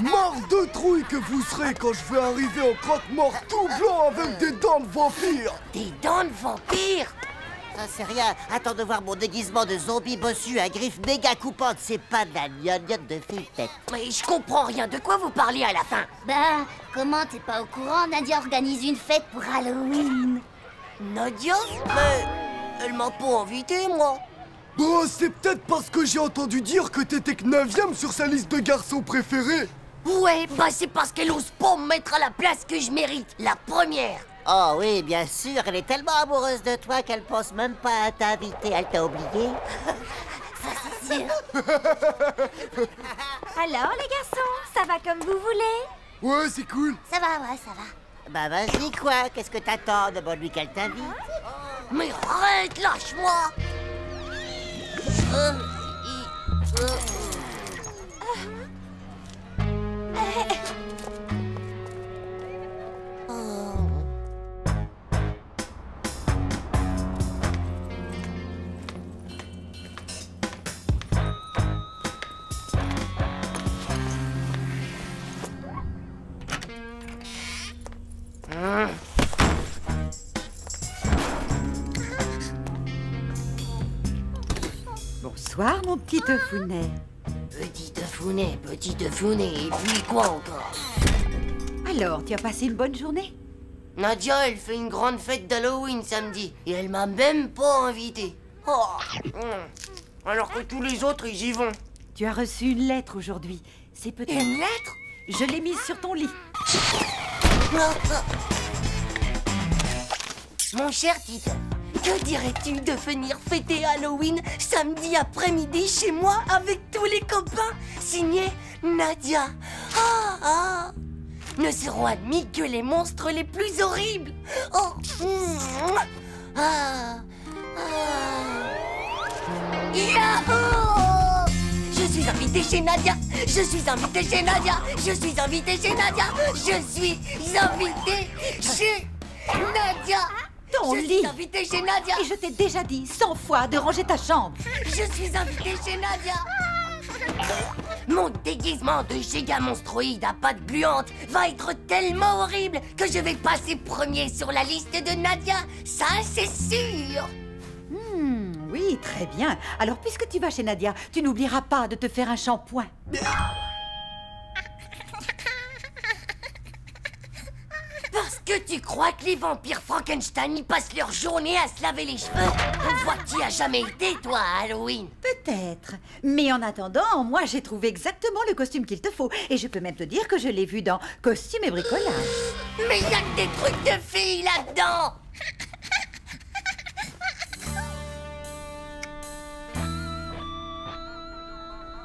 Mort de trouille que vous serez quand je vais arriver en croque-mort tout blanc avec des dents de vampire. Des dents de vampire? Ça c'est rien, attends de voir mon déguisement de zombie bossu à griffes méga coupantes, c'est pas de la gnognotte de fille tête. Mais je comprends rien, de quoi vous parlez à la fin? Bah, comment t'es pas au courant? Nadia organise une fête pour Halloween. Nadia? Mais elle m'a pas invité, moi. Bon, c'est peut-être parce que j'ai entendu dire que t'étais que 9ème sur sa liste de garçons préférés. Ouais, bah c'est parce qu'elle ose pas me mettre à la place que je mérite, la première. Oh oui, bien sûr, elle est tellement amoureuse de toi qu'elle pense même pas à t'inviter, elle t'a oublié. Ça c'est sûr. Alors, les garçons, ça va comme vous voulez? Ouais, c'est cool. Ça va, ouais, ça va. Bah vas-y quoi, qu'est-ce que t'attends? Demande-lui qu'elle t'invite. Mais arrête, lâche-moi. Bonsoir, mon petit Tefounet. Petit Tefounet, et puis quoi encore? Alors, tu as passé une bonne journée? Nadia, elle fait une grande fête d'Halloween samedi, et elle m'a même pas invité. Oh. Alors que tous les autres, ils y vont. Tu as reçu une lettre aujourd'hui. C'est peut-être... Une lettre? Je l'ai mise sur ton lit. Mon cher Tite, que dirais-tu de venir fêter Halloween samedi après-midi chez moi avec tous les copains? Signé Nadia. Ne seront admis que les monstres les plus horribles. Yahoo! Je suis invité chez Nadia. Je suis invité chez Nadia. Je suis invité chez Nadia. Je suis invité chez Nadia. Ton je lit. suis invité chez Nadia. Et je t'ai déjà dit 100 fois de ranger ta chambre. Je suis invité chez Nadia. Mon déguisement de giga monstroïde à pattes gluantes va être tellement horrible que je vais passer premier sur la liste de Nadia. Ça, c'est sûr. Oui, très bien. Alors, puisque tu vas chez Nadia, tu n'oublieras pas de te faire un shampoing. Parce que tu crois que les vampires Frankenstein y passent leur journée à se laver les cheveux? On voit que tu as jamais été, toi, à Halloween. Peut-être. Mais en attendant, moi, j'ai trouvé exactement le costume qu'il te faut. Et je peux même te dire que je l'ai vu dans Costume et bricolage. Mais il y a que des trucs de filles là-dedans.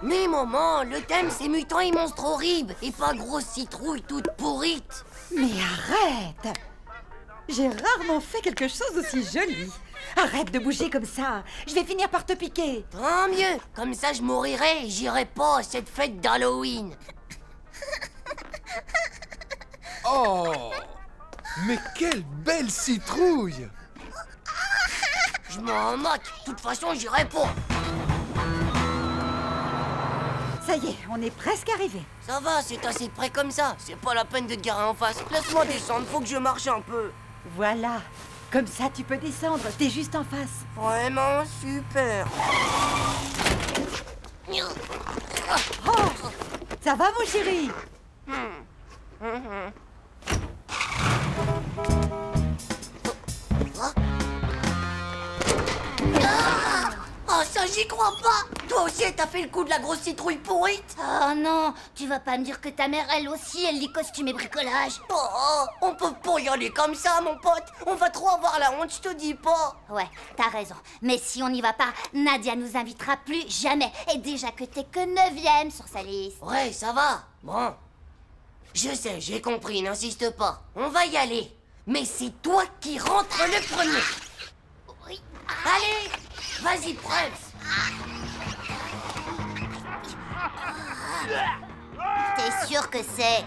Mais maman, le thème c'est mutants et monstres horribles, et pas grosse citrouille toute pourrite. Mais arrête! J'ai rarement fait quelque chose d'aussi joli. Arrête de bouger comme ça. Je vais finir par te piquer. Tant mieux, comme ça je mourirai et j'irai pas à cette fête d'Halloween. Oh, mais quelle belle citrouille! Je m'en moque, de toute façon j'irai pas. Ça y est, on est presque arrivé. Ça va, c'est assez près comme ça. C'est pas la peine de te garer en face. Laisse-moi descendre, faut que je marche un peu. Voilà. Comme ça, tu peux descendre. T'es juste en face. Vraiment super. Oh! Ça va, mon chéri? Oh, ça j'y crois pas. Toi aussi, t'as fait le coup de la grosse citrouille pourrite. Oh non, tu vas pas me dire que ta mère, elle aussi, elle lit costume et bricolage. Oh, on peut pas y aller comme ça, mon pote. On va trop avoir la honte, je te dis pas. Ouais, t'as raison. Mais si on n'y va pas, Nadia nous invitera plus jamais. Et déjà que t'es que 9ème sur sa liste. Ouais, ça va. Bon. Je sais, j'ai compris, n'insiste pas. On va y aller. Mais c'est toi qui rentres le premier. Oui. Allez, vas-y, Prince. T'es sûr que c'est...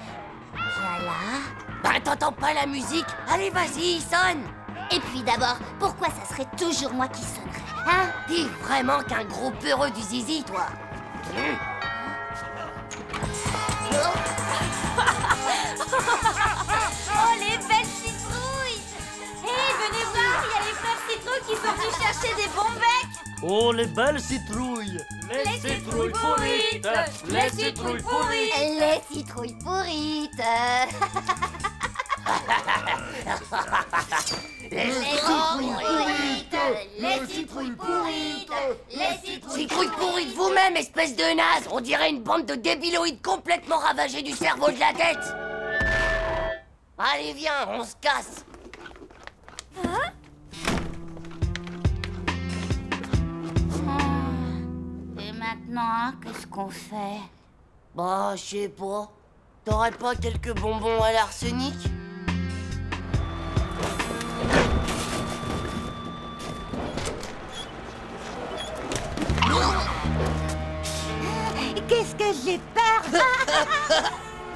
Voilà. Ben, t'entends pas la musique? Allez, vas-y, sonne. Et puis d'abord, pourquoi ça serait toujours moi qui sonnerais, hein? T'es vraiment qu'un gros peureux du zizi, toi. chercher des bons becs. Oh, les belles citrouilles. Les citrouilles pourrites. Les citrouilles pourrites. Les citrouilles pourrites. Les citrouilles pourrites. Les citrouilles pourrites vous-même, espèce de naze. On dirait une bande de débiloïdes complètement ravagés du cerveau de la tête. Allez, viens, on se casse. Et maintenant, qu'est-ce qu'on fait? Bah, je sais pas. T'aurais pas quelques bonbons à l'arsenic? Qu'est-ce que j'ai peur.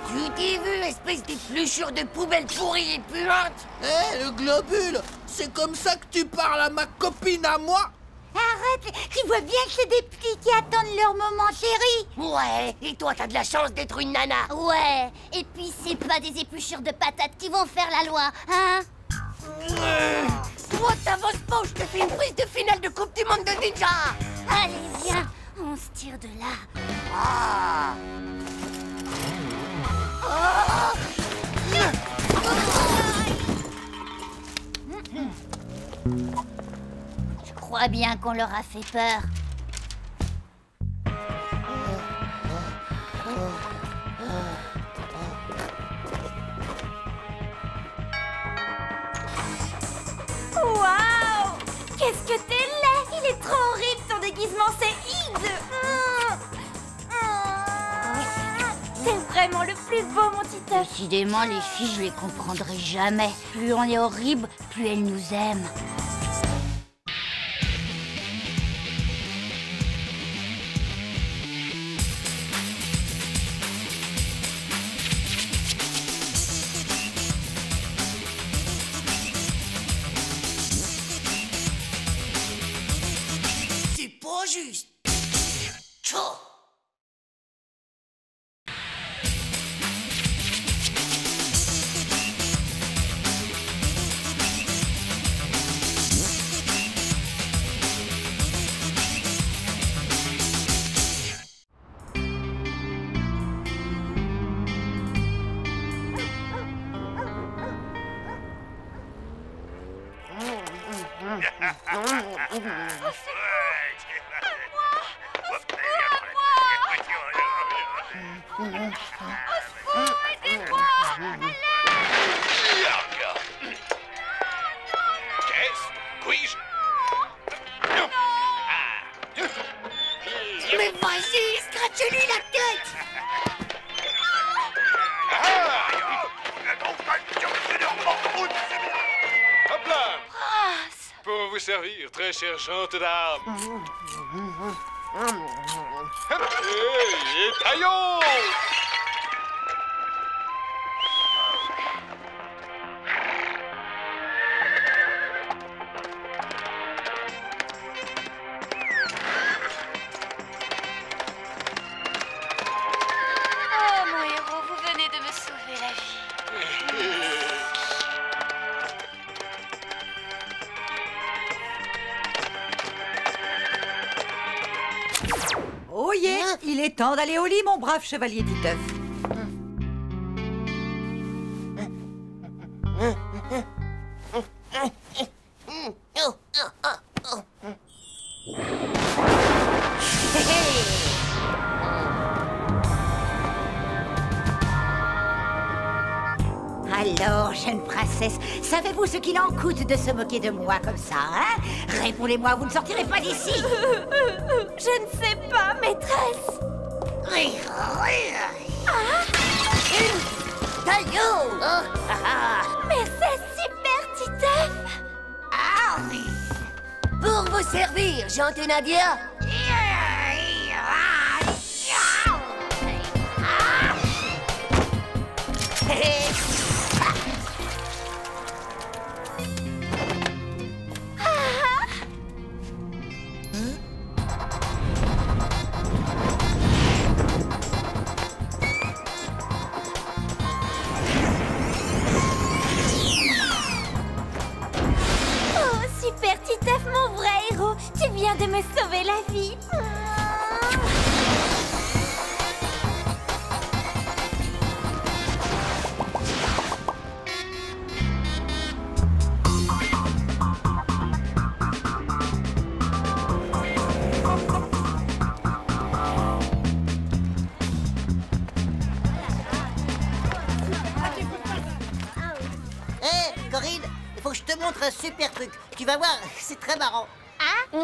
Tu t'es vu, espèce d'épluchure de poubelle pourrie et puante? Hé, le globule, c'est comme ça que tu parles à ma copine à moi? Arrête, tu vois bien que c'est des petits qui attendent leur moment chéri. Ouais, et toi, t'as de la chance d'être une nana. Ouais, et puis c'est pas des épluchures de patates qui vont faire la loi, hein? Toi, t'avances pas ou je te fais une prise de finale de Coupe du Monde de Ninja. Allez, viens, on se tire de là. Ah. Je crois bien qu'on leur a fait peur. Waouh! Qu'est-ce que t'es laid! Il est trop horrible ton déguisement, c'est hideux! C'est vraiment le plus beau, mon Titeuf! Décidément, les filles, je les comprendrai jamais. Plus on est horrible, plus elles nous aiment. C'est pas juste. Tchou. Mais vas-y, scratche-lui la tête. Hop là! Pour vous servir, très chère gente dame. Et taillons! Oh, mon héros, vous venez de me sauver la vie. Oh yeah, il est temps d'aller au lit, mon brave chevalier Titeuf. Alors, jeune princesse, savez-vous ce qu'il en coûte de se moquer de moi comme ça, hein? Répondez-moi, vous ne sortirez pas d'ici. Je ne sais pas, maîtresse. Taillot. Mais c'est super, Titeuf. Pour vous servir, gente Nadia. Oh, super, Titeuf, mon vrai héros. montre un super truc. Tu vas voir, c'est très marrant. Hein? Hey!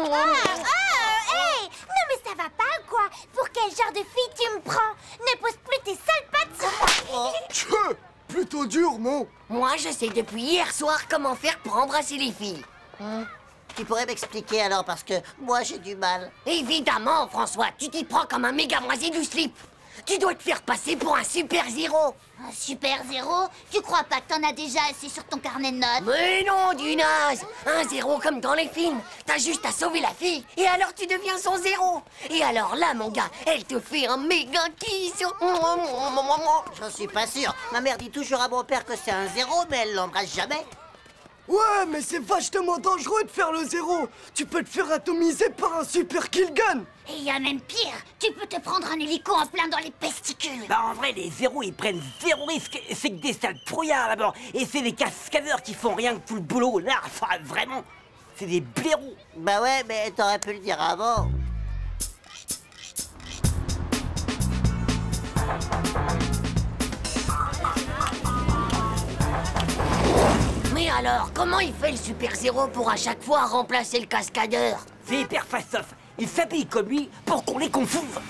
Non mais ça va pas ou quoi? Pour quel genre de fille tu me prends? Ne pose plus tes sales pattes sur moi. Tchè, plutôt dur, non? Moi, je sais depuis hier soir comment faire pour embrasser les filles. Tu pourrais m'expliquer alors, parce que moi j'ai du mal. Évidemment, François, tu t'y prends comme un méga moisi du slip. Tu dois te faire passer pour un super-héros. Un super-héros? Tu crois pas que t'en as déjà assez sur ton carnet de notes? Mais non, du naze. Un zéro comme dans les films. T'as juste à sauver la fille, et alors tu deviens son zéro. Et alors là, mon gars, elle te fait un méga kiss. J'en suis pas sûr. Ma mère dit toujours à mon père que c'est un zéro, mais elle l'embrasse jamais. Ouais, mais c'est vachement dangereux de faire le zéro. Tu peux te faire atomiser par un super killgun. Et y a même pire, tu peux te prendre un hélico en plein dans les testicules. Bah en vrai, les zéros, ils prennent zéro risque. C'est que des sales brouillards là-bas. Et c'est des cascadeurs qui font rien que tout le boulot. Là, enfin, vraiment, c'est des blaireaux. Bah ouais, mais t'aurais pu le dire avant. Mais alors, comment il fait le super-zéro pour à chaque fois remplacer le cascadeur? C'est hyper fastoff. Ils s'habillent comme lui pour qu'on les confonde.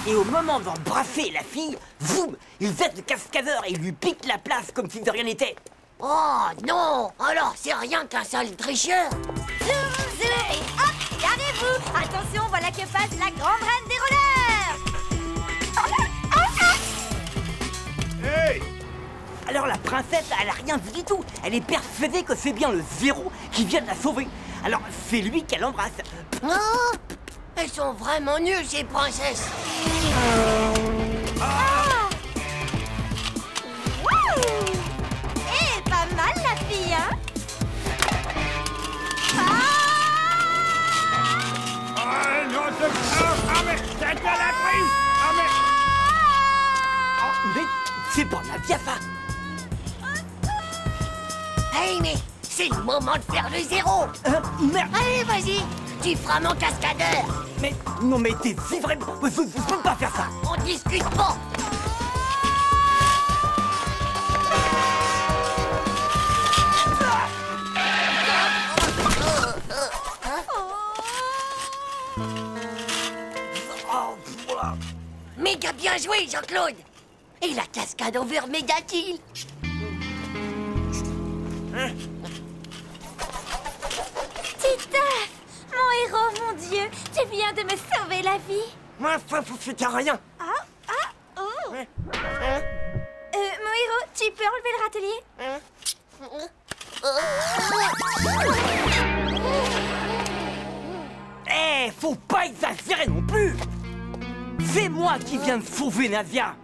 Et au moment d'embrasser la fille, zoom, ils jettent le cascadeur et ils lui piquent la place comme si de rien n'était. Oh non! Alors c'est rien qu'un sale tricheur! Zoom, zoom, et hop, garez-vous. Attention, voilà que passe la grande reine des rollers. Hey! Alors la princesse, elle a rien vu du tout. Elle est persuadée que c'est bien le zéro qui vient de la sauver. Alors c'est lui qu'elle embrasse. Oh! Elles sont vraiment nulles, ces princesses! Eh, pas mal la fille, hein? Ah non, mais c'est pas la prise! Ah mais... Mais c'est pas Nadia ça. Hey, mais c'est le moment de faire le zéro! Merde. Allez, vas-y! Tu feras mon cascadeur! Mais non mais t'es si vraiment... Je peux pas faire ça. On discute pas! Oh, voilà. Méga bien joué, Jean-Claude! Et la cascade over méga kill! Titeuf, mon héros, mon Dieu, tu viens de me sauver la vie. Moi, ça fait rien. Mon héros, tu peux enlever le râtelier? Eh, faut pas exagérer non plus. C'est moi qui viens de sauver Nadia.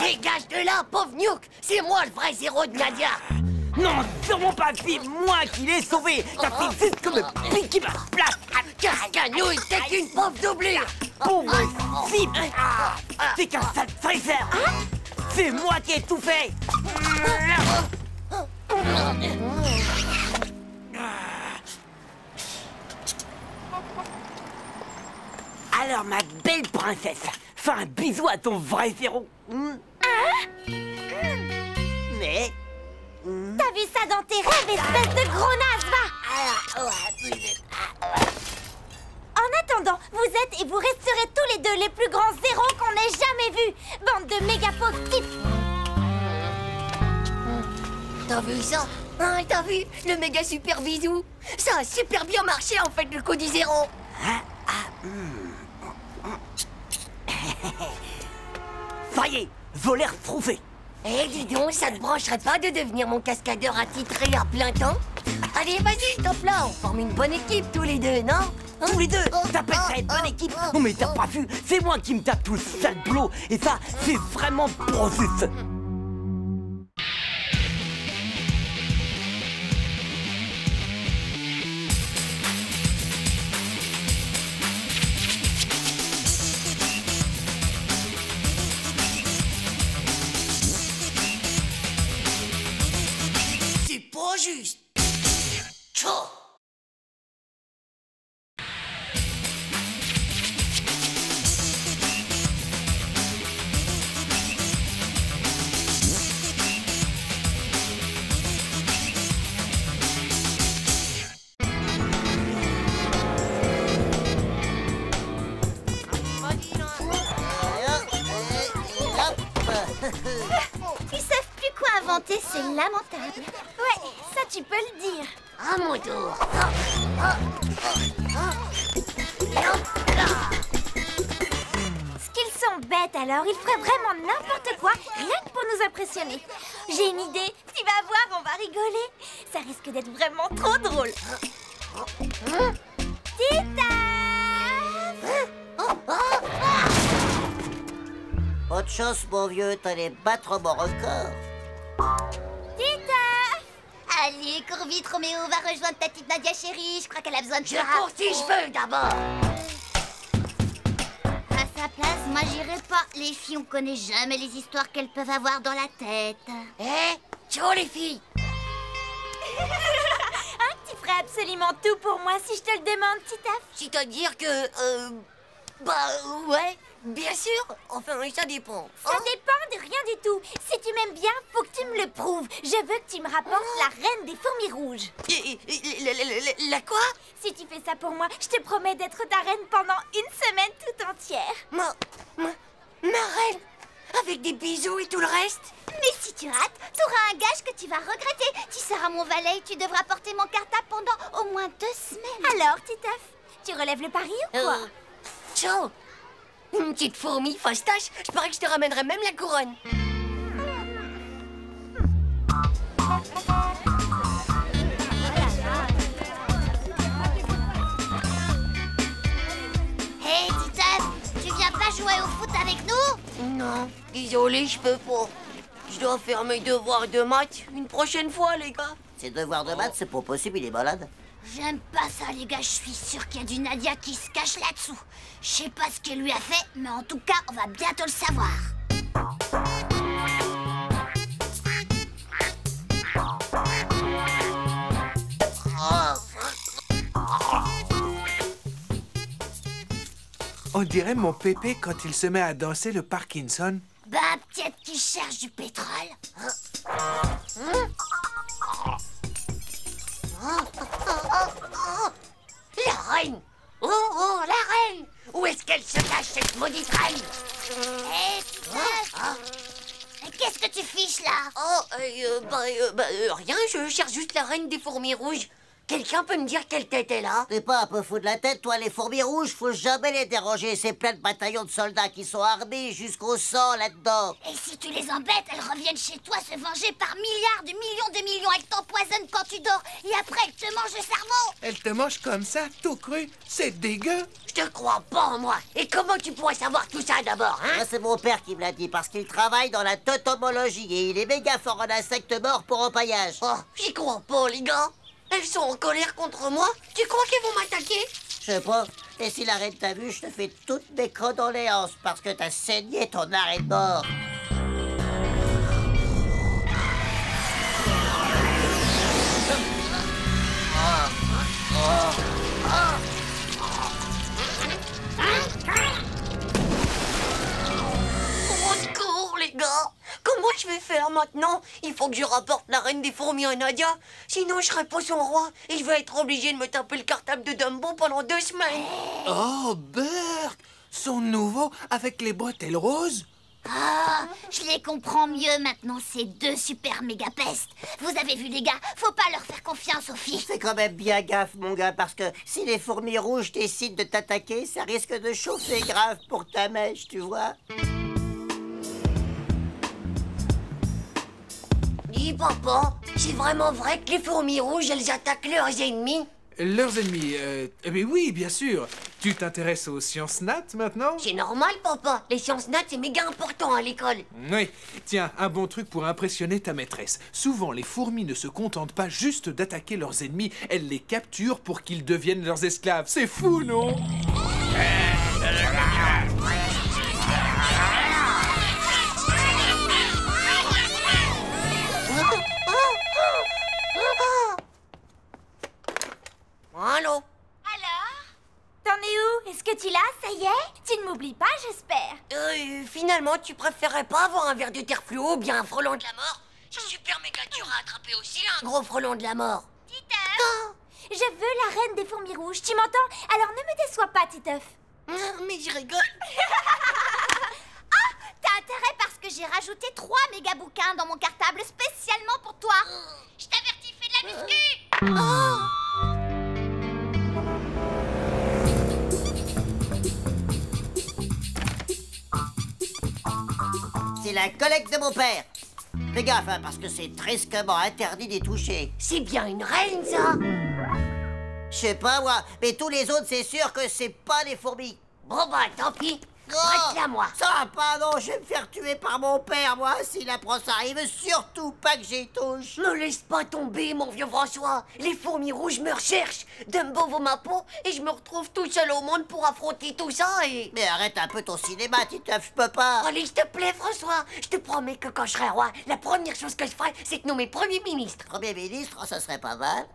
Dégage de là, pauvre Nuke! C'est moi le vrai zéro de Nadia! Non, sûrement pas, c'est moi qui l'ai sauvé. Ça fait juste comme piquer ma place. Cascanouille, t'es qu'une pauvre doublure! Pauvre cible. C'est qu'un sale traiteur. C'est moi qui ai tout fait. Alors, ma belle princesse, fais un bisou à ton vrai zéro. Mais... T'as vu ça dans tes rêves, espèce de gros naze, va! En attendant, vous êtes et vous resterez tous les deux les plus grands zéros qu'on ait jamais vus! Bande de méga pauvres types! T'as vu ça? Hein, t'as vu? Le méga super bisou? Ça a super bien marché en fait, le coup du zéro! Ça y est, voleur trouvé. Eh, dis donc, ça te brancherait pas de devenir mon cascadeur attitré à plein temps? Allez, vas-y, top là, on forme une bonne équipe tous les deux, non? Hein? Tous les deux, t'appelles ça être bonne équipe? Non mais t'as pas vu, c'est moi qui me tape tout le sale boulot. Et ça, c'est vraiment process. C'est pas juste! Tchao! santé, c'est lamentable. Ouais, ça tu peux le dire. À mon tour. Et hop là. Qu'ils sont bêtes alors, ils feraient vraiment n'importe quoi, rien que pour nous impressionner. J'ai une idée, tu vas voir, on va rigoler. Ça risque d'être vraiment trop drôle. Tita! Autre chose, mon vieux, t'allais battre mon record. Tita! Allez, cours vite, Roméo, va rejoindre ta petite Nadia chérie. Je crois qu'elle a besoin de Je toi. cours si je veux d'abord. À sa place, moi j'irai pas. Les filles, on connaît jamais les histoires qu'elles peuvent avoir dans la tête. Ciao les filles. Hein, tu ferais absolument tout pour moi si je te le demande, Titeuf. C'est-à-dire que... ouais, bien sûr. Enfin, ça dépend. Ça dépend de rien du tout. Si tu m'aimes bien, faut que tu me le prouves. Je veux que tu me rapportes la reine des fourmis rouges. La quoi? Si tu fais ça pour moi, je te promets d'être ta reine pendant une semaine tout entière. Ma reine? Avec des bisous et tout le reste? Mais si tu rates, t'auras un gage que tu vas regretter. Tu seras mon valet et tu devras porter mon cartable pendant au moins 2 semaines. Alors, Titeuf, tu relèves le pari ou quoi? Ciao. Une petite fourmi fastache. Je parie que je te ramènerai même la couronne. Hé, Titeuf, tu viens pas jouer au foot avec nous? Non, désolé, je peux pas. Je dois faire mes devoirs de maths une prochaine fois, les gars. Ses devoirs de maths, c'est pas possible, il est malade. J'aime pas ça, les gars. Je suis sûre qu'il y a du Nadia qui se cache là-dessous. Je sais pas ce qu'elle lui a fait, mais en tout cas, on va bientôt le savoir. On dirait mon pépé quand il se met à danser le Parkinson. Bah, peut-être qu'il cherche du pétrole. La reine! Oh, la reine! Où est-ce qu'elle se cache, cette maudite reine? Hé, qu'est-ce que tu fiches là? Rien, je cherche juste la reine des fourmis rouges. Quelqu'un peut me dire quelle tête elle a? T'es pas un peu fou de la tête, toi, les fourmis rouges? Faut jamais les déranger, c'est plein de bataillons de soldats qui sont armés jusqu'au sang là-dedans. Et si tu les embêtes, elles reviennent chez toi se venger par milliards de millions. Elles t'empoisonnent quand tu dors et après elles te mangent le cerveau. Elle te mange comme ça, tout cru. C'est dégueu. Je te crois pas en moi. Et comment tu pourrais savoir tout ça d'abord, hein? Moi, c'est mon père qui me l'a dit, parce qu'il travaille dans la totomologie et il est méga fort en insectes morts pour empaillage. Oh, j'y crois pas, les gars. Elles sont en colère contre moi. Tu crois qu'elles vont m'attaquer? Je sais pas. Et si la reine t'a vu, je te fais toutes mes condoléances parce que t'as saigné ton arrêt de mort. Au secours, les gars. Comment je vais faire maintenant? Il faut que je rapporte la reine des fourmis à Nadia. Sinon, je serai pas son roi. Et je vais être obligé de me taper le cartable de Dumbo pendant 2 semaines. Oh, Burk! Son nouveau avec les bretelles roses? Ah, je les comprends mieux maintenant, ces 2 super méga pestes. Vous avez vu, les gars, faut pas leur faire confiance aux filles. Fais quand même bien gaffe, mon gars, parce que si les fourmis rouges décident de t'attaquer, ça risque de chauffer grave pour ta mèche, tu vois. Dis, papa, c'est vraiment vrai que les fourmis rouges, elles attaquent leurs ennemis? Leurs ennemis, mais oui, bien sûr. Tu t'intéresses aux sciences nat maintenant? C'est normal, papa. Les sciences nat, c'est méga important à l'école. Oui. Tiens, un bon truc pour impressionner ta maîtresse. Souvent, les fourmis ne se contentent pas juste d'attaquer leurs ennemis, elles les capturent pour qu'ils deviennent leurs esclaves. C'est fou, non? Allô? Alors? T'en es où? Est-ce que tu l'as? Ça y est? Tu ne m'oublies pas, j'espère. Finalement, tu préférais pas avoir un verre de terre fluo ou bien un frelon de la mort? C'est super méga dur à attraper aussi, un gros frelon de la mort. Titeuf! Je veux la reine des fourmis rouges, tu m'entends? Alors ne me déçois pas, Titeuf. Mais je rigole. Ah! T'as intérêt parce que j'ai rajouté 3 méga bouquins dans mon cartable spécialement pour toi. Je t'avertis, fais de la muscu. C'est la collecte de mon père. Fais gaffe, hein, parce que c'est tristement interdit d'y toucher. C'est bien une reine, ça. Je sais pas, moi, mais tous les autres, c'est sûr que c'est pas des fourmis. Bon, bah, tant pis. Prête-la, moi. Ça va pas, non, je vais me faire tuer par mon père, moi, s'il apprend ça. Il veut surtout pas que j'y touche. Me laisse pas tomber, mon vieux François. Les fourmis rouges me recherchent. Dumbo vaut ma peau et je me retrouve tout seul au monde pour affronter tout ça et... Mais arrête un peu ton cinéma, Titeuf, je peux pas. Allez, s'il te plaît, François. Je te promets que quand je serai roi, la première chose que je ferai, c'est de nommer Premier ministre. Premier ministre, oh, ça serait pas mal.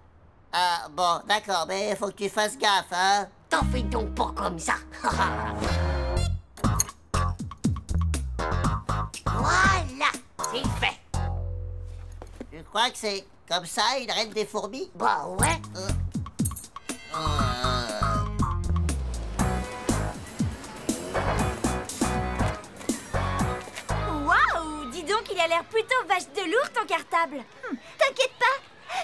Ah, bon, d'accord, mais faut que tu fasses gaffe, hein. T'en fais donc pas comme ça. Voilà, c'est fait. Tu crois que c'est comme ça, une reine des fourmis? Bah ouais. Waouh, dis donc, il a l'air plutôt vache de lourd, ton cartable. T'inquiète pas,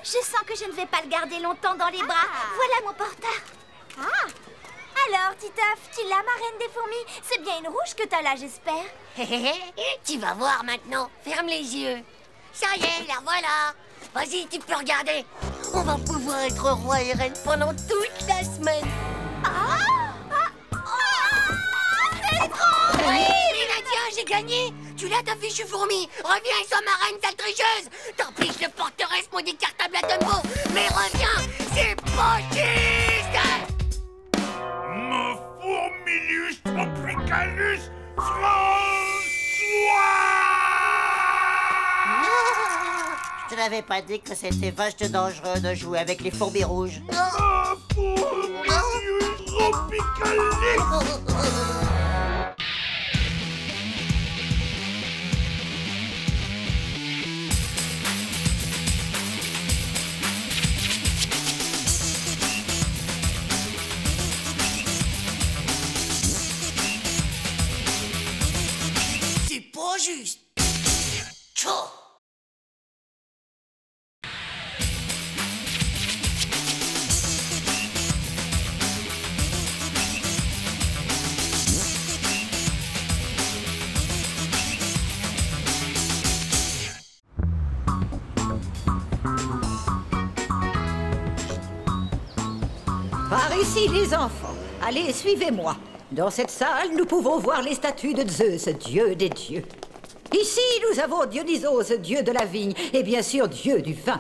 je sens que je ne vais pas le garder longtemps dans les bras. Voilà mon porteur. Alors, Titeuf, tu l'as, ma reine des fourmis? C'est bien une rouge que t'as là, j'espère. Tu vas voir maintenant. Ferme les yeux. Ça y est, la voilà. Vas-y, tu peux regarder. On va pouvoir être roi et reine pendant toute la semaine. C'est trop! Oui, Nadia, j'ai gagné. Tu l'as ta fichue fourmi. Reviens et sois ma reine, sale tricheuse. Tant pis, je le porterai ce maudit cartable à Dumbo. Mais reviens, c'est pas juste. Mon Fourmilus tropicalus François! Je n'avais pas dit que c'était vache dangereux de jouer avec les fourmis rouges. Mon Fourmilus tropicalus! C'est pas juste. Tchou. Par ici, les enfants. Allez, suivez-moi. Dans cette salle, nous pouvons voir les statues de Zeus, dieu des dieux. Ici, nous avons Dionysos, dieu de la vigne, et bien sûr, dieu du vin.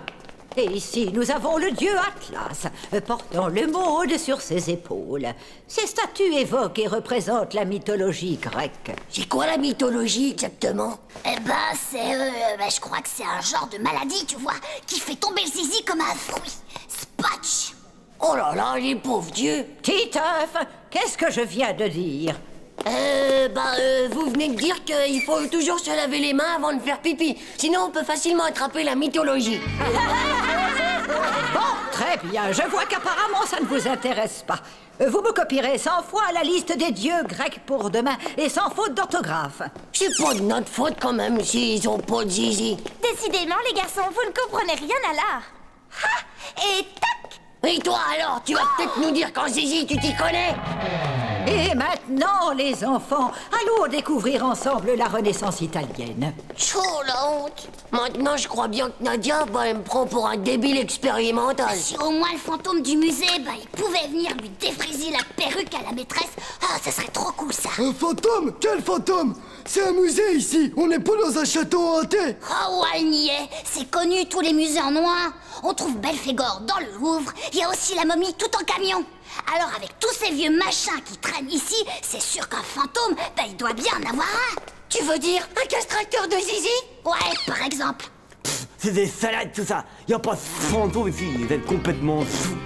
Et ici, nous avons le dieu Atlas, portant le monde sur ses épaules. Ces statues évoquent et représentent la mythologie grecque. C'est quoi la mythologie exactement? Eh ben, c'est... je crois que c'est un genre de maladie, tu vois, qui fait tomber le zizi comme un fruit. Spatch! Oh là là, les pauvres dieux. Titeuf, qu'est-ce que je viens de dire? Vous venez de dire qu'il faut toujours se laver les mains avant de faire pipi. Sinon, on peut facilement attraper la mythologie. Bon, très bien. Je vois qu'apparemment, ça ne vous intéresse pas. Vous me copierez 100 fois la liste des dieux grecs pour demain et sans faute d'orthographe. C'est pas de notre faute quand même s'ils ont pas de zizi. Décidément, les garçons, vous ne comprenez rien à l'art. Et tac! Et toi alors, tu vas peut-être nous dire qu'en zizi, tu t'y connais? Et maintenant, les enfants, allons découvrir ensemble la Renaissance italienne. Chaud la honte. Maintenant, je crois bien que Nadia, elle me prend pour un débile expérimental. Si au moins le fantôme du musée, il pouvait venir lui défriser la perruque à la maîtresse, ça serait trop cool ça. Un fantôme? Quel fantôme? C'est un musée ici, on n'est pas dans un château hanté. Oh ouais, elle n'y est. C'est connu, tous les musées en noir. On trouve Belphégor dans le Louvre, il y a aussi la momie tout en camion. Alors avec tous ces vieux machins qui traînent ici, c'est sûr qu'un fantôme, il doit bien en avoir un. Tu veux dire un castrateur de zizi? Ouais, par exemple. C'est des salades tout ça. Y a pas de fantôme ici, vous êtes complètement fous.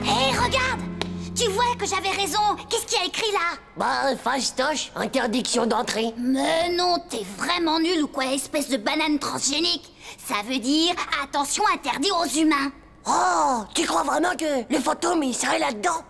Hé, regarde! Tu vois que j'avais raison. Qu'est-ce qu'il y a écrit là? Fastoche, interdiction d'entrée. Mais non, t'es vraiment nul ou quoi, espèce de banane transgénique? Ça veut dire attention interdit aux humains. Oh, tu crois vraiment que le fantôme, il serait là-dedans?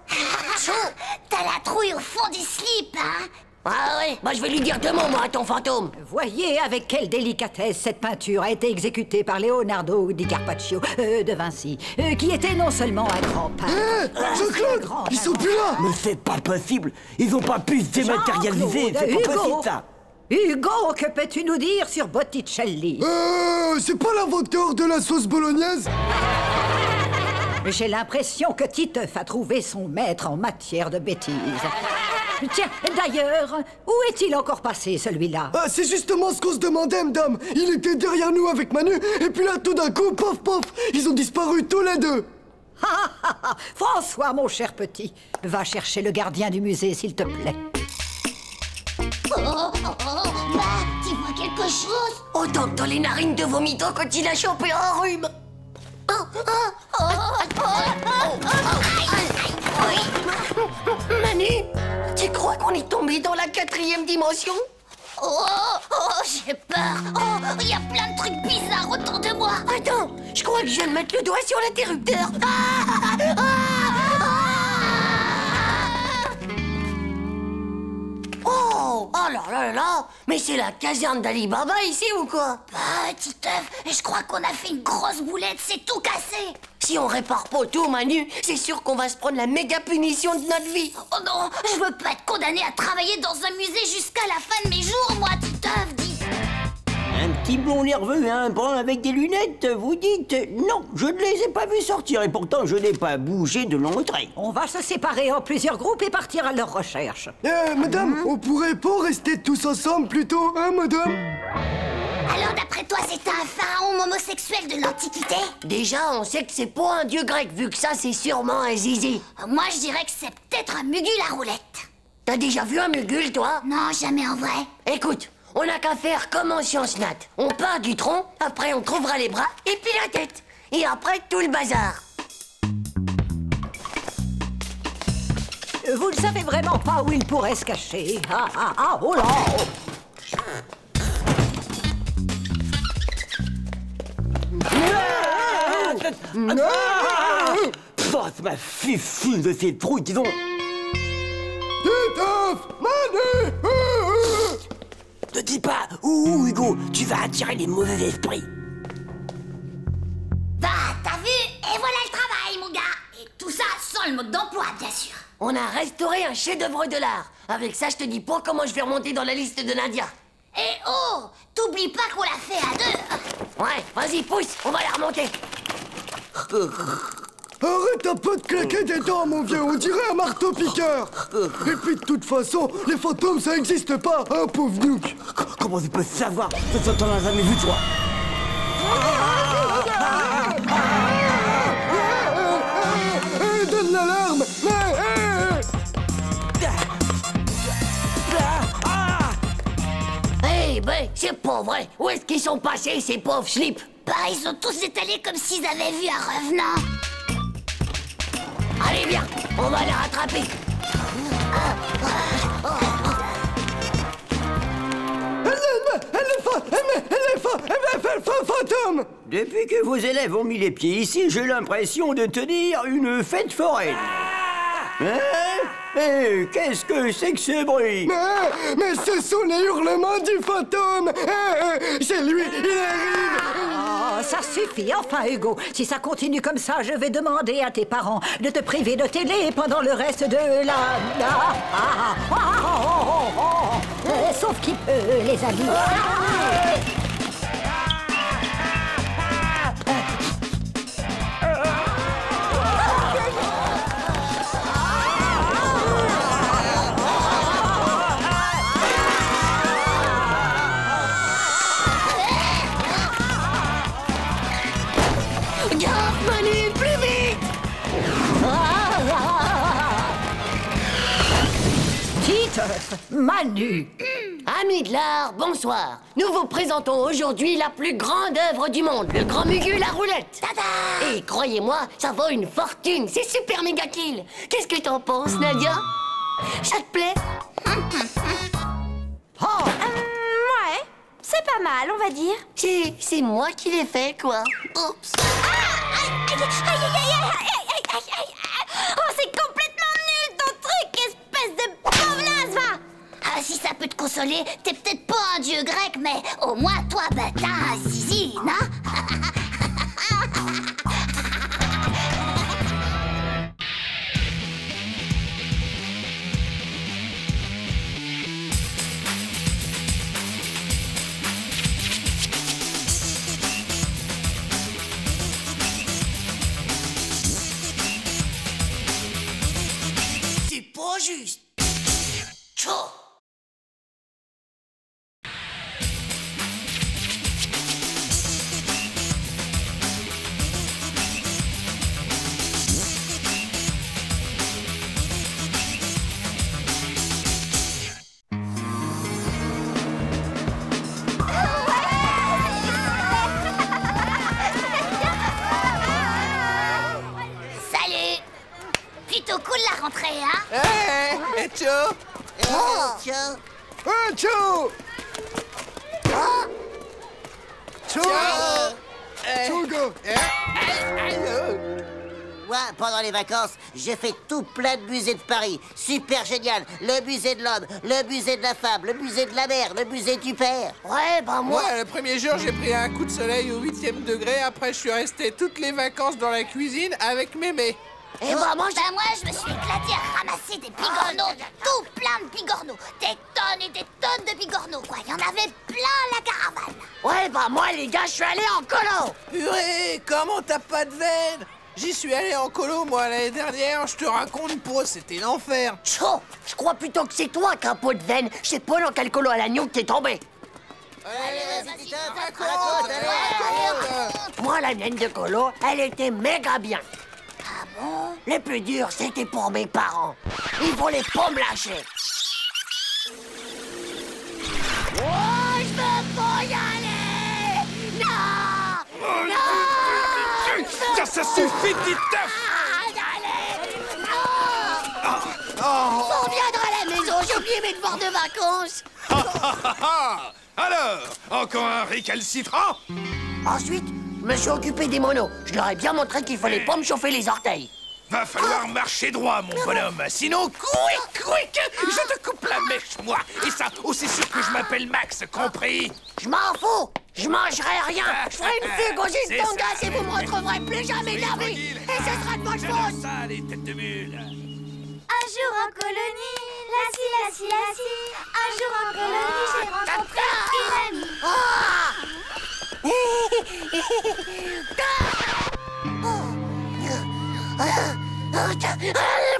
T'as la trouille au fond du slip, hein? Ah ouais, bah je vais lui dire 2 mots, moi, à ton fantôme. Voyez avec quelle délicatesse cette peinture a été exécutée par Leonardo di Carpaccio de Vinci, qui était non seulement un grand peintre... Jean-Claude, ils sont plus là. Mais c'est pas possible. Ils ont pas pu se dématérialiser. C'est pas possible, ça. Hugo, que peux-tu nous dire sur Botticelli? C'est pas l'inventeur de la sauce bolognaise? J'ai l'impression que Titeuf a trouvé son maître en matière de bêtises. Tiens, d'ailleurs, où est-il encore passé, celui-là? C'est justement ce qu'on se demandait, madame. Il était derrière nous avec Manu, et puis là, tout d'un coup, pof, pof, ils ont disparu tous les deux. François, mon cher petit, va chercher le gardien du musée, s'il te plaît. Bah, tu vois quelque chose? Autant que dans les narines de vomito quand il a chopé un rhume. Manu, tu crois qu'on est tombé dans la 4e dimension? J'ai peur. Il y a plein de trucs bizarres autour de moi. Attends, je crois que je viens de mettre le doigt sur l'interrupteur. Oh là là là, mais c'est la caserne d'Ali Baba ici ou quoi? Petit œuf, je crois qu'on a fait une grosse boulette, c'est tout cassé. Si on répare pas tout, Manu, c'est sûr qu'on va se prendre la méga punition de notre vie. Oh non, je veux pas être condamné à travailler dans un musée jusqu'à la fin de mes jours, moi, petit œuf, dis. Un petit blond nerveux, un brun avec des lunettes, vous dites? Non, je ne les ai pas vus sortir et pourtant je n'ai pas bougé de l'entrée. On va se séparer en plusieurs groupes et partir à leur recherche. Madame, on pourrait pas rester tous ensemble plutôt, hein, madame? Alors, d'après toi, c'est un pharaon homosexuel de l'Antiquité? Déjà, on sait que c'est pas un dieu grec, vu que ça, c'est sûrement un zizi. Moi, je dirais que c'est peut-être un mugule à roulette. T'as déjà vu un mugule, toi? Non, jamais en vrai. Écoute, on n'a qu'à faire comme en sciences nat. On part du tronc, après on trouvera les bras, et puis la tête. Et après, tout le bazar. Vous ne savez vraiment pas où il pourrait se cacher. Oh là! Ça m'a fait fou de ces trous, disons. Titeuf, Manu! Ne dis pas où, Hugo, tu vas attirer les mauvais esprits. Bah, t'as vu? Et voilà le travail, mon gars. Et tout ça sans le mode d'emploi, bien sûr. On a restauré un chef-d'œuvre de l'art. Avec ça, je te dis pas comment je vais remonter dans la liste de Nadia. Et oh, t'oublies pas qu'on l'a fait à 2. Ouais, vas-y, pousse, on va la remonter. Arrête un peu de claquer des dents, mon vieux, on dirait un marteau-piqueur. Et puis de toute façon, les fantômes, ça existe pas, hein, pauvre Nuke. Comment tu peux savoir? T'en as jamais vu, toi. Donne l'alarme. Eh ben, c'est pas vrai. Où est-ce qu'ils sont passés, ces pauvres slips? Bah, ils sont tous étalés comme s'ils avaient vu un revenant. Allez, viens, on va les rattraper. Elle est fantôme. Depuis que vos élèves ont mis les pieds ici, j'ai l'impression de tenir une fête foraine. Hein? Eh, qu'est-ce que c'est que ce bruit? Mais ce sont les hurlements du fantôme. C'est lui, il arrive. Oh, ça suffit, enfin, Hugo. Si ça continue comme ça, je vais demander à tes parents de te priver de télé pendant le reste de sauf qui peut, les amis. Manu, plus vite! Titeuf, Manu. Amis de l'art, bonsoir. Nous vous présentons aujourd'hui la plus grande œuvre du monde, le grand mugule à roulette. Tada! Et croyez-moi, ça vaut une fortune, c'est super méga kill. Qu'est-ce que t'en penses, Nadia? Ça te plaît? Ouais, c'est pas mal, on va dire. C'est moi qui l'ai fait, quoi. Oups. Oh, c'est complètement nul ton truc, espèce de pauvre naze, va! Ah, si ça peut te consoler, t'es peut-être pas un dieu grec, mais au moins toi, ben t'as un zizi, hein? C'est pas juste. Tchou. Salut! Plutôt cool la rentrée, hein? Hé, Tcho! Tiens. Ah, ciao! Ciao! Ciao, gars! Moi, pendant les vacances, j'ai fait tout plein de musées de Paris. Super génial. Le musée de l'homme, le musée de la femme, le musée de la mer, le musée du père. Ouais, bah moi... Moi, le premier jour, j'ai pris un coup de soleil au 8e degré. Après, je suis resté toutes les vacances dans la cuisine avec mémé. Et bah moi, Ben moi, je me suis éclatée à ramasser des bigorneaux, tout plein de bigorneaux. Des tonnes et des tonnes de bigorneaux, quoi. Il y en avait plein la caravane. Ouais, bah moi, les gars, je suis allé en colo. Purée, comment t'as pas de veine? J'y suis allé en colo, moi, l'année dernière. Je te raconte pas, c'était l'enfer. Tchou, je crois plutôt que c'est toi qui as un pot de veine. Je sais pas dans quel colo à l'agneau que t'es tombé. Allez, vas-y, Tito, raconte, raconte. Moi, la mienne de colo, elle était méga bien. Ah bon? Le plus dur, c'était pour mes parents. Ils voulaient pas me lâcher. Oh, je veux pas y aller! Non! Non! Ça suffit, Titeuf! On reviendra à la maison, j'ai oublié mes devoirs de vacances. Alors, encore un récalcitrant? Ensuite, je me suis occupé des monos. Je leur ai bien montré qu'il fallait pas me chauffer les orteils. Va falloir marcher droit, mon bonhomme. Sinon, quick, je te coupe la mèche, moi. Et ça, aussi sûr que je m'appelle Max, compris? Je m'en fous. Je mangerai rien. Je ferai une fugue aux C'est gin tongas ça. et vous me retrouverez plus jamais de la vie. Et ce sera de votre faute. C'est ça, les têtes de mule. Un jour en colonie, la scie. Un jour en colonie, j'ai rencontré une amie.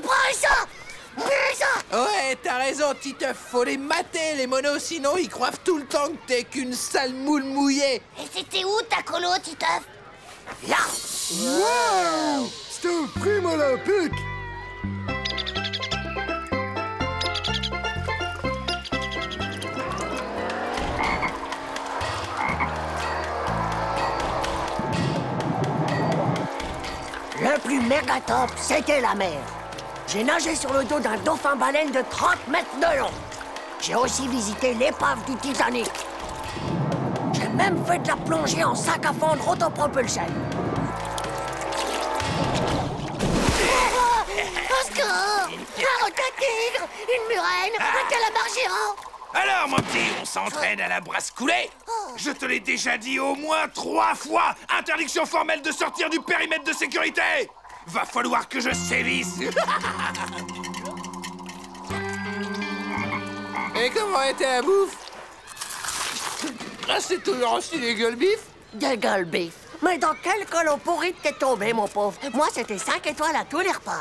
Prends ça. Ouais, t'as raison, Titeuf. Faut les mater, les monos, sinon ils croient tout le temps que t'es qu'une sale moule mouillée. Et c'était où ta colo, Titeuf? Là. Wow! C'est un prime olympique! Le plus méga top, c'était la mer. J'ai nagé sur le dos d'un dauphin-baleine de 30 mètres de long. J'ai aussi visité l'épave du Titanic. J'ai même fait de la plongée en sac à fondre autopropulsion. Au secours! Un requin-tigre, une murène, un calamar géant. Alors, mon petit, on s'entraîne à la brasse coulée? Je te l'ai déjà dit au moins 3 fois. Interdiction formelle de sortir du périmètre de sécurité. Va falloir que je sévisse. Et comment était la bouffe? Ah, c'est toujours aussi des gueules bif? Des gueules bif. Mais dans quel colo pourri t'es tombé, mon pauvre? Moi, c'était 5 étoiles à tous les repas.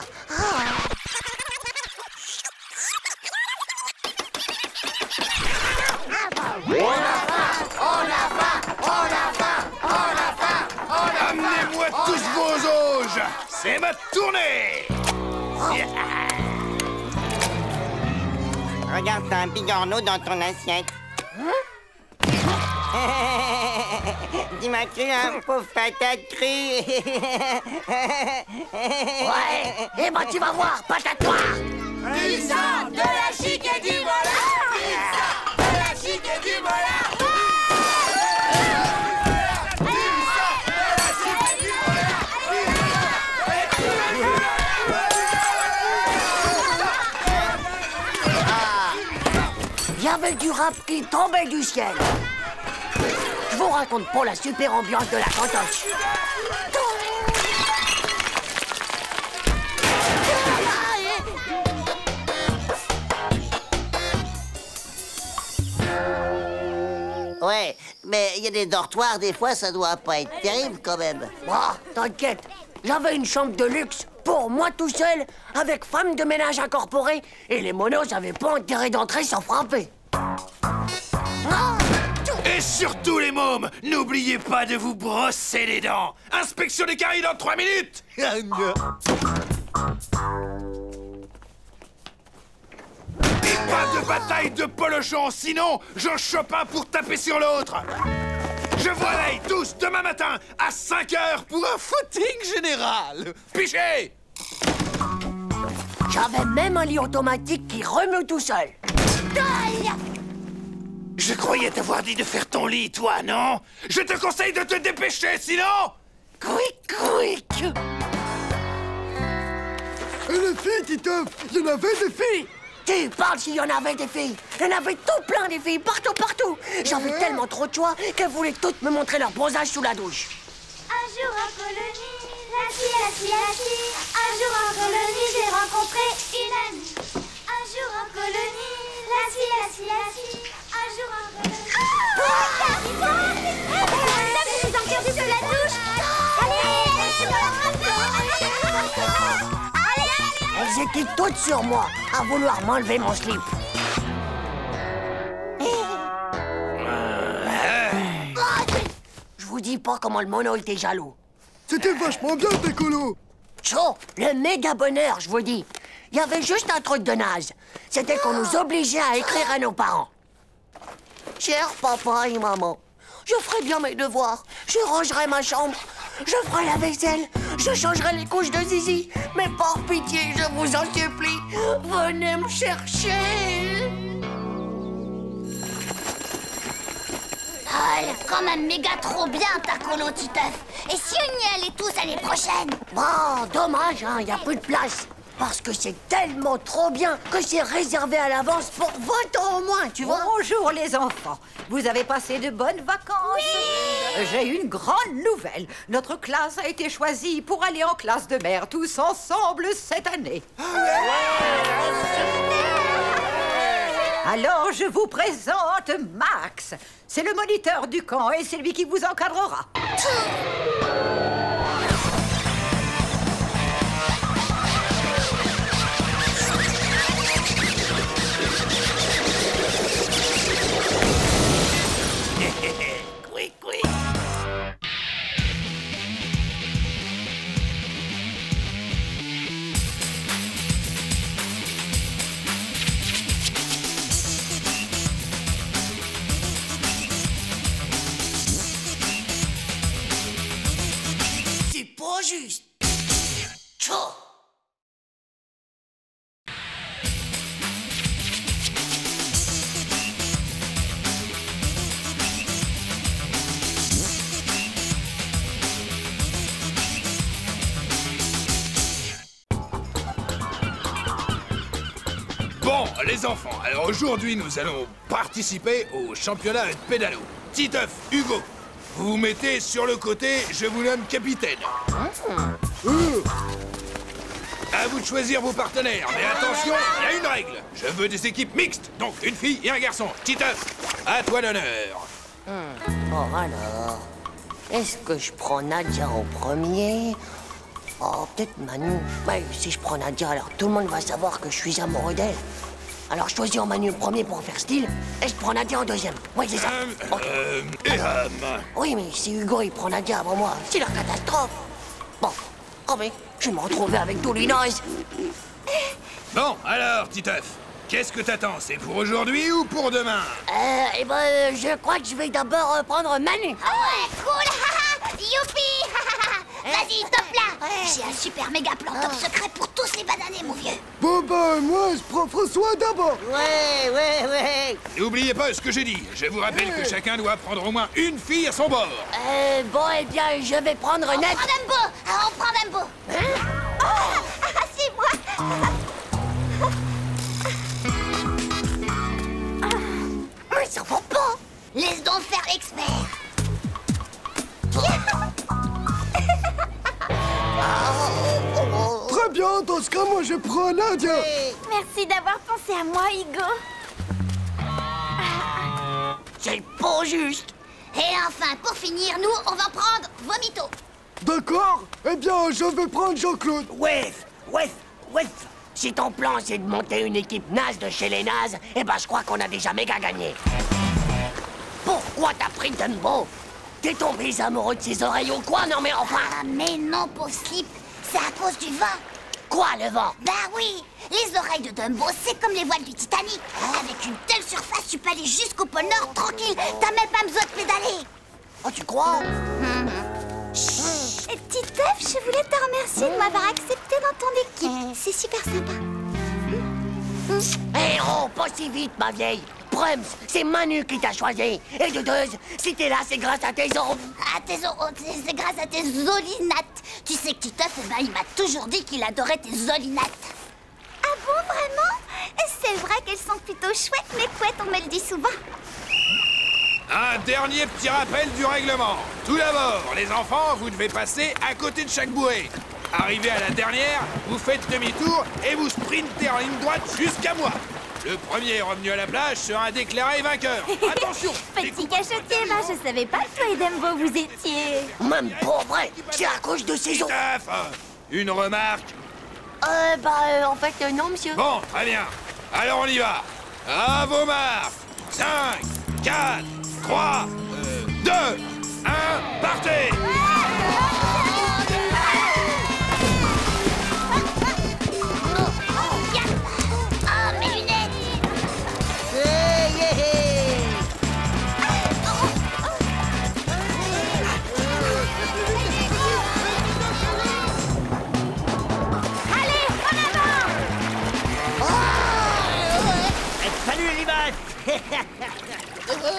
Amenez-moi tous vos auges. C'est ma tournée. Regarde, t'as un bigorneau dans ton assiette. Dis-moi cru, hein, pauvre patate crue. Ouais, et ben tu vas voir, patate noire. Du sang, de la chic et du mola. De la chic et du mola. y avait du rap qui tombait du ciel. Je vous raconte pas la super ambiance de la cantoche. Ouais, mais il y a des dortoirs, des fois, ça doit pas être terrible, quand même. Bah, t'inquiète, j'avais une chambre de luxe pour moi tout seul, avec femme de ménage incorporée, et les monos avaient pas intérêt d'entrer sans frapper. Et surtout, les mômes, n'oubliez pas de vous brosser les dents. Inspection des caries dans 3 minutes. Et pas de bataille de polochon, sinon j'en chope un pour taper sur l'autre. Je vous réveille tous demain matin à 5 h pour un footing général. Pichez! J'avais même un lit automatique qui remue tout seul. Je croyais t'avoir dit de faire ton lit, toi, non? Je te conseille de te dépêcher, sinon... Quick, quick! Et les filles, Titeuf, il y en avait des filles! Tu parles s'il y en avait des filles! Il y en avait tout plein des filles, partout, partout! J'avais tellement trop de choix qu'elles voulaient toutes me montrer leur bronzage sous la douche. Un jour en colonie, la fille. Un jour en colonie, j'ai rencontré une amie. Un jour en colonie, la fille. Un jour en colonie... Je suis sortie de la douche. Elles étaient toutes sur moi, à vouloir m'enlever mon slip. Je vous dis pas comment le mono était jaloux. C'était vachement bien, tes colos. Chaud, le méga bonheur, je vous dis. Il y avait juste un truc de naze. C'était qu'on nous obligeait à écrire à nos parents. Cher papa et maman, je ferai bien mes devoirs. Je rangerai ma chambre. Je ferai la vaisselle. Je changerai les couches de Zizi. Mais par pitié, je vous en supplie, venez me chercher. Ah, elle est quand même méga trop bien, ta colo, Titeuf. Et si on y allait tous l'année prochaine? Oh, dommage, hein, y a plus de place. Parce que c'est tellement trop bien que c'est réservé à l'avance pour 20 ans au moins, tu vois. Bonjour les enfants. Vous avez passé de bonnes vacances? Oui. J'ai une grande nouvelle. Notre classe a été choisie pour aller en classe de mer tous ensemble cette année. Alors je vous présente Max. C'est le moniteur du camp et c'est lui qui vous encadrera. Juste. Chaud. Bon, les enfants, alors aujourd'hui, nous allons participer au championnat de pédalo. Titeuf, Hugo, vous vous mettez sur le côté, je vous nomme capitaine. À vous de choisir vos partenaires, mais attention, il y a une règle. Je veux des équipes mixtes, donc une fille et un garçon. Titeuf, à toi l'honneur. Oh alors, est-ce que je prends Nadia en premier? Oh, peut-être Manu. Ouais, si je prends Nadia, alors tout le monde va savoir que je suis amoureux d'elle. Alors je choisis en Manu en premier pour faire style, et je prends Nadia en deuxième. Oui, c'est ça. Oui, mais si Hugo il prend Nadia avant moi, c'est la catastrophe. Bon, oh mais je vais me retrouver avec tous les nazes. Bon, alors, Titeuf, qu'est-ce que t'attends? C'est pour aujourd'hui ou pour demain? Eh ben, je crois que je vais d'abord prendre Manu. Ah ouais, cool. Youpi. Vas-y, top là. J'ai un super méga plan top secret pour tous les bananés, mon vieux. Bon ben, moi, je prends François d'abord. Ouais. N'oubliez pas ce que j'ai dit. Je vous rappelle que chacun doit prendre au moins une fille à son bord. Bon, eh bien, je vais prendre Ned. On prend Dumbo. C'est moi. ils s'en vont pas. Laisse donc faire l'expert. Très bien, dans ce cas, moi je prends Nadia. Merci d'avoir pensé à moi, Hugo. C'est pas juste. Et enfin, pour finir, nous, on va prendre Vomito. D'accord. Eh bien, je vais prendre Jean-Claude. Wef. Si ton plan c'est de monter une équipe naze de chez les nazes, eh ben je crois qu'on a déjà méga gagné. Pourquoi t'as pris Dumbo? T'es tombé amoureux de ses oreilles ou quoi? Non mais enfin... Ah, mais non, pauvre Slip, c'est à cause du vent. Quoi, le vent? Bah oui, les oreilles de Dumbo, c'est comme les voiles du Titanic. Avec une telle surface, tu peux aller jusqu'au pôle Nord, tranquille. T'as même pas besoin de pédaler. Oh, tu crois? Titeuf, je voulais te remercier de m'avoir accepté dans ton équipe. C'est super sympa. Eh oh, pas si vite, ma vieille. Prums, c'est Manu qui t'a choisi. Et de deux, si t'es là, c'est grâce à tes os. C'est grâce à tes olinates. Tu sais que Titeuf, eh ben, il m'a toujours dit qu'il adorait tes olinates. Ah bon, vraiment? C'est vrai qu'elles sont plutôt chouettes, mes couettes, on me le dit souvent. Un dernier petit rappel du règlement. Tout d'abord, les enfants, vous devez passer à côté de chaque bouée. Arrivé à la dernière, vous faites demi-tour et vous sprintez en ligne droite jusqu'à moi. Le premier revenu à la plage sera déclaré vainqueur. Attention! Petit cachotier, je savais pas que toi et Dumbo vous étiez... Même pas vrai, c'est à cause de ces os. Une remarque? En fait, non, monsieur. Bon, très bien. Alors on y va. À vos marques. 5, 4, 3, 2, 1, partez!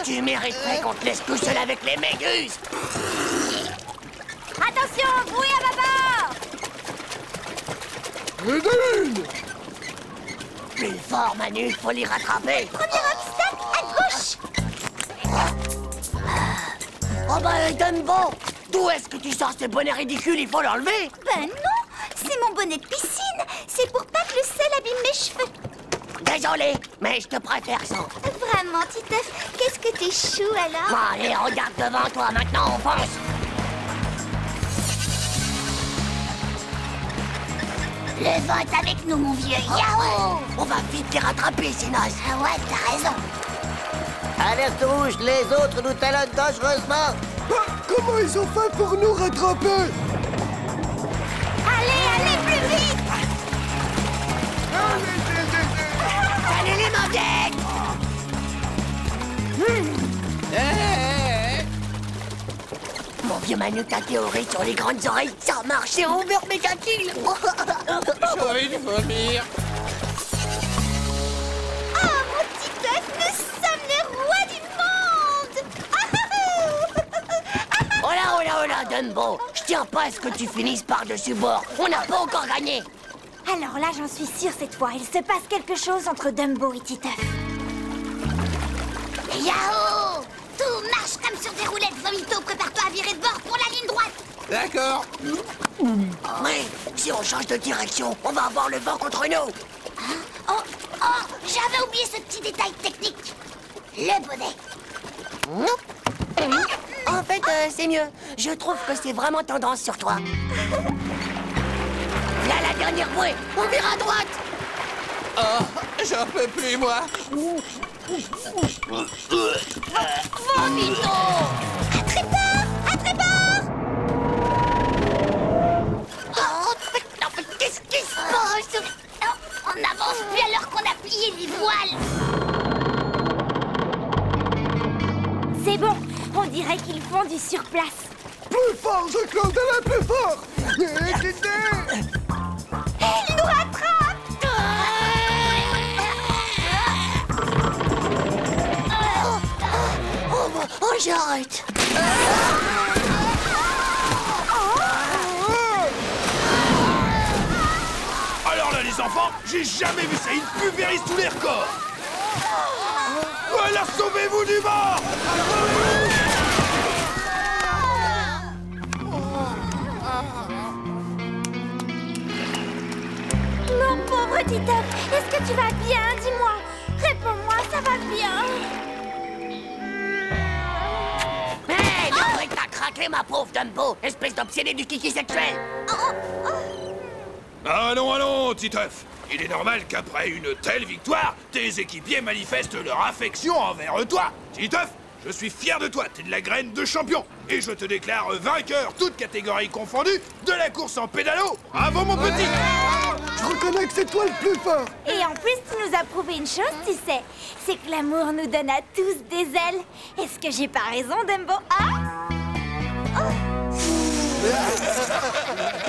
Tu mériterais qu'on te laisse tout seul avec les méduses. Attention, bruit à bâbord! Plus fort, Manu, faut les rattraper. Premier obstacle, à gauche! Oh bah, Dumbo, d'où est-ce que tu sors ce bonnet ridicule? Il faut l'enlever. Ben non, c'est mon bonnet de piscine. C'est pour pas que le sel abîme mes cheveux. Désolé, mais je te préfère sans. Vraiment, Titeuf, qu'est-ce que t'es chou alors? Bon, allez, regarde devant toi, maintenant on fonce. Le vent est avec nous, mon vieux. Yahoo! On va vite les rattraper, ces nazes. Ah ouais, t'as raison. Alerte rouge, les autres nous talonnent dangereusement. Comment ils ont fait pour nous rattraper? Allez, plus vite! Allez, les maudits! Mon vieux Manu, ta théorie sur les grandes oreilles, ça a marché, on meurt méga kill. J'ai envie de vomir. Oh, mon Titeuf, nous sommes les rois du monde! Oh là, Dumbo, je tiens pas à ce que tu finisses par-dessus bord. On n'a pas encore gagné. Alors là, j'en suis sûre cette fois, il se passe quelque chose entre Dumbo et Titeuf. Yahoo! Tout marche comme sur des roulettes. Vomito, prépare-toi à virer de bord pour la ligne droite. D'accord. Mais si on change de direction, on va avoir le vent contre nous. Oh, j'avais oublié ce petit détail technique. Le bonnet. En fait, c'est mieux. Je trouve que c'est vraiment tendance sur toi. Là, la dernière bouée. On vire à droite. Oh, j'en peux plus, moi. Vomito! À tréport! Oh, qu'est-ce qui se passe? On n'avance plus alors qu'on a plié les voiles. C'est bon, on dirait qu'ils font du surplace. Plus fort, Jean-Claude, elle est plus fort. Ils nous rattrapent! Oh, j'arrête. Alors là, les enfants, j'ai jamais vu ça. Ils pulvérisent tous les records. là, sauvez-vous du bord! Mon pauvre Titeuf, est-ce que tu vas bien? Dis-moi. Réponds-moi, ça va bien? Hé, hey, t'as craqué, ma pauvre Dumbo, espèce d'obsédé du kiki sexuel. Allons, allons, Titeuf. Il est normal qu'après une telle victoire, tes équipiers manifestent leur affection envers toi. Titeuf, je suis fier de toi, t'es de la graine de champion. Et je te déclare vainqueur, toutes catégories confondues, de la course en pédalo. Bravo, mon petit. Je reconnais que c'est toi le plus fort. Et en plus, tu nous as prouvé une chose, tu sais. C'est que l'amour nous donne à tous des ailes. Est-ce que j'ai pas raison, Dumbo?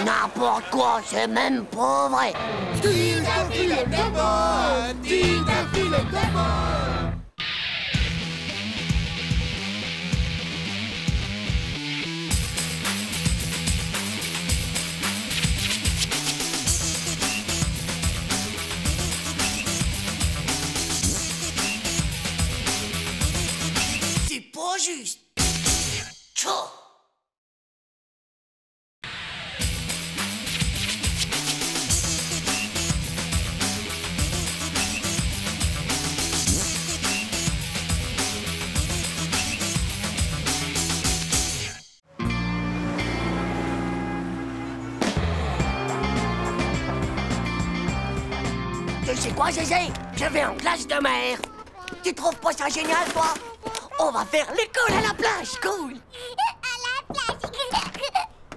N'importe quoi, c'est même pas vrai. C'est pas juste. Tchou. Tu sais quoi, Zézé? Je vais en classe de mer. Tu trouves pas ça génial, toi? On va faire l'école à la plage, cool.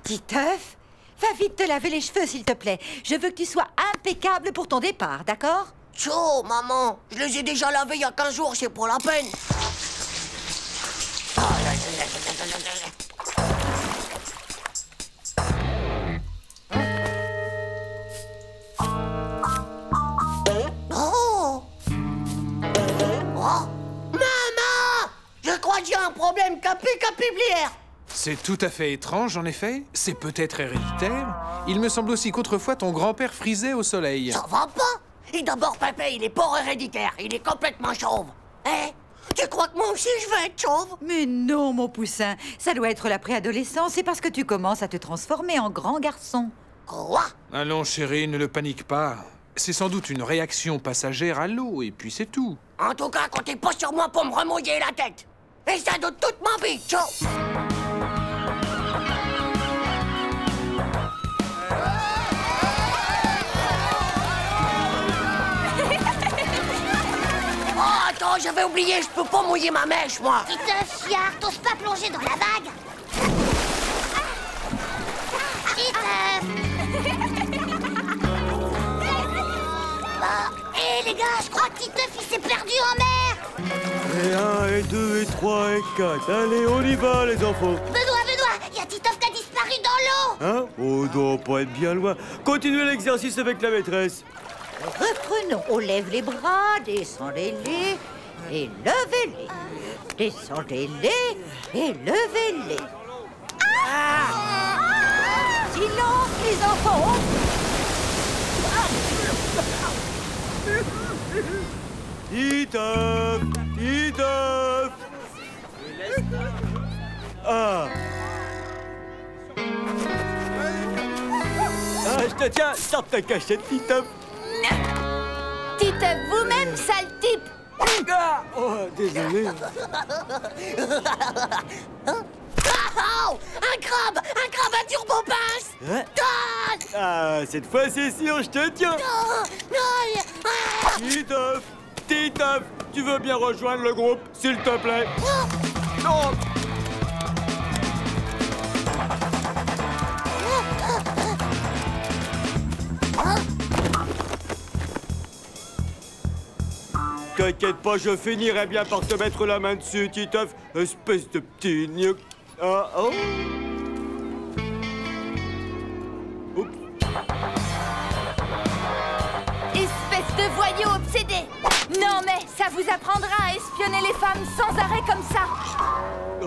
Titeuf, va vite te laver les cheveux, s'il te plaît. Je veux que tu sois impeccable pour ton départ, d'accord? Tchou, maman. Je les ai déjà lavés il y a 15 jours, c'est pas la peine. Oh! Oh! Maman! Je crois que j'ai un problème capiblière. C'est tout à fait étrange, en effet. C'est peut-être héréditaire. Il me semble aussi qu'autrefois, ton grand-père frisait au soleil. Ça va pas? Et d'abord, Pépé, il est pas héréditaire. Il est complètement chauve. Hein? Tu crois que moi aussi, je vais être chauve? Mais non, mon poussin. Ça doit être la préadolescence. C'est parce que tu commences à te transformer en grand garçon. Quoi? Allons, chérie, ne le panique pas. C'est sans doute une réaction passagère à l'eau, et puis c'est tout. En tout cas, comptez pas sur moi pour me remouiller la tête. Et ça de toute ma vie, ciao. Oh, attends, j'avais oublié, je peux pas mouiller ma mèche, moi. Titeuf, chiard, t'oses pas plonger dans la vague? Titeuf! Hé les gars, je crois que Titeuf il s'est perdu en mer! Et 1, et 2, et 3, et 4. Allez, on y va, les enfants. Benoît, il y a Titeuf qui a disparu dans l'eau! Hein? Oh, doit pas être bien loin. Continuez l'exercice avec la maîtresse. Reprenons. On lève les bras, descendez-les et levez-les. Descendez-les et levez-les. Silence, les enfants. Titeuf! Titeuf! Ah! Ah, je te tiens! Sors ta cachette, Titeuf! Titeuf, vous-même, sale type! Ah! Oh, désolé. Oh, un crabe à turbo-pince. Hein? Ah, cette fois, c'est sûr, je te tiens! Titeuf! Titeuf! Tu veux bien rejoindre le groupe, s'il te plaît? Non! T'inquiète pas, je finirai bien par te mettre la main dessus, Titeuf, espèce de petit gnoc. Ah, oh. Oups. Espèce de voyou obsédé! Non mais, ça vous apprendra à espionner les femmes sans arrêt comme ça! Oh,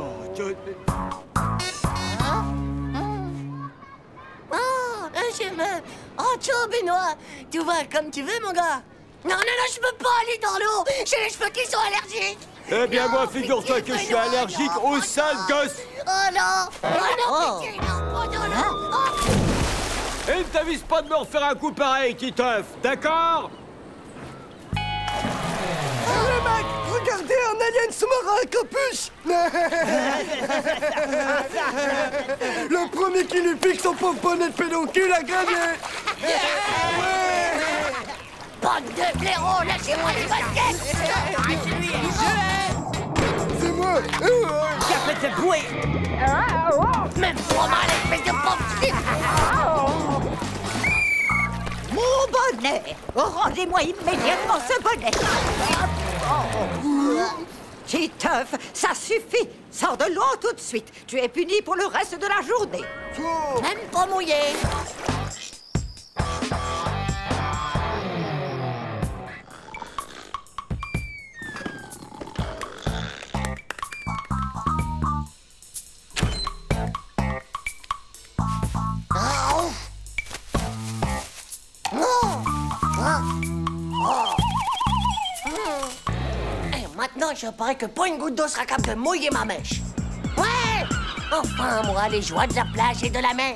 Oh, ciao, Benoît. Tu vas comme tu veux, mon gars. Non, je peux pas aller dans l'eau. J'ai les cheveux qui sont allergiques. Eh bien, moi, figure-toi que je suis allergique aux sales gosses. Oh non! Oh non, pitié, non! Oh non, non! Oh. Et ne t'avise pas de me refaire un coup pareil, Titeuf, d'accord? Les mecs, regardez un alien sous-marin à capuche. Le premier qui lui pique son pauvre bonnet de pédoncule a gagné. Bande de blaireaux, lâchez-moi les baskets! C'est moi. Qui a fait cette bouée? Même trop mal, espèce de pauvre slip! Mon bonnet! Rendez-moi immédiatement ce bonnet! Titeuf, ça suffit! Sors de l'eau tout de suite! Tu es puni pour le reste de la journée! Même pas mouillé! Maintenant, je parie que pas une goutte d'eau sera capable de mouiller ma mèche. Ouais! Enfin, moi, les joies de la plage et de la mer.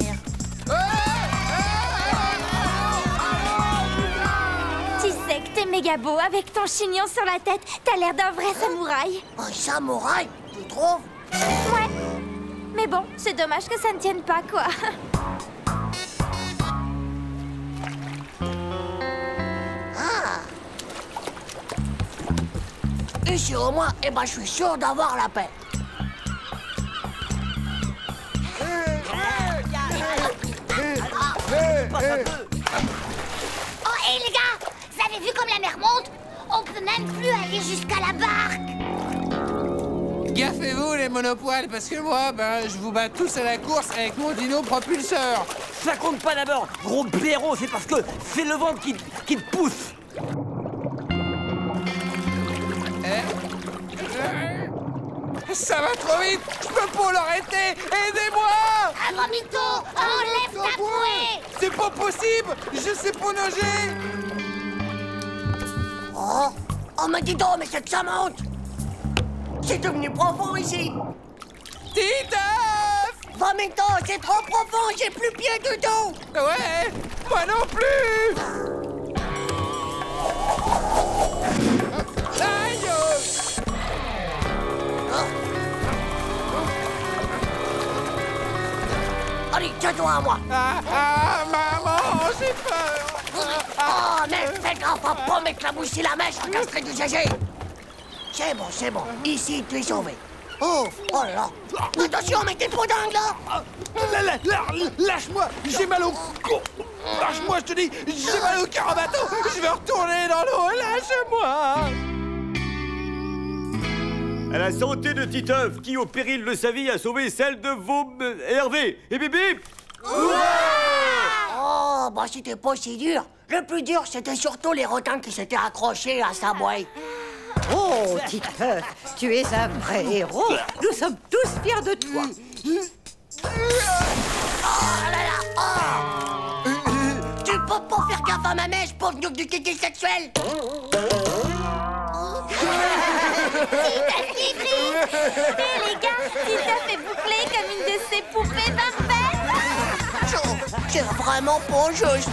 Tu sais que t'es méga beau avec ton chignon sur la tête. T'as l'air d'un vrai samouraï. Un samouraï, tu trouves? Ouais. Mais bon, c'est dommage que ça ne tienne pas, quoi. Ici, au moins, eh ben, je suis sûr d'avoir la paix. Oh, hé les gars, vous avez vu comme la mer monte? On peut même plus aller jusqu'à la barque. Gaffez-vous les monopoils, parce que moi, je vous bats tous à la course avec mon dino propulseur. Ça compte pas d'abord, gros blaireau, c'est parce que c'est le vent qui te pousse. Ça va trop vite, je peux pas l'arrêter. Aidez-moi! Vomito, enlève ta bouée. C'est pas possible, je sais pas nager. Oh, mais dis donc, mais c'est que ça monte. C'est devenu profond ici. Titeuf! Vomito, c'est trop profond, j'ai plus pied du tout. Ouais, moi non plus. Aïe! Allez, tiens-toi à moi. Maman, j'ai peur. Oh, mais fais gaffe à pas mettre la bouche sur la mèche, je casserai du GG. C'est bon. Ici, tu es sauvé. Oh là là. Attention, mais t'es pas dingue, là. Lâche-moi, j'ai mal au cou. Lâche-moi, je te dis, j'ai mal au cœur en bateau. Je vais retourner dans l'eau, lâche-moi. À la santé de Titeuf, qui, au péril de sa vie, a sauvé celle de vos... Hervé et Bibi. Oh, bah c'était pas si dur. Le plus dur, c'était surtout les requins qui s'étaient accrochés à sa bouée. Oh, Titeuf, tu es un vrai héros. Nous sommes tous fiers de toi. Oh là là, oh. Tu peux pas faire gaffe à ma mèche, pauvre nuque du kiki sexuel. Hé les gars, Titeuf est bouclé comme une de ces poupées parfaites. C'est vraiment pas juste.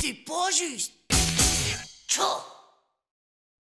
C'est pas juste. Tchou.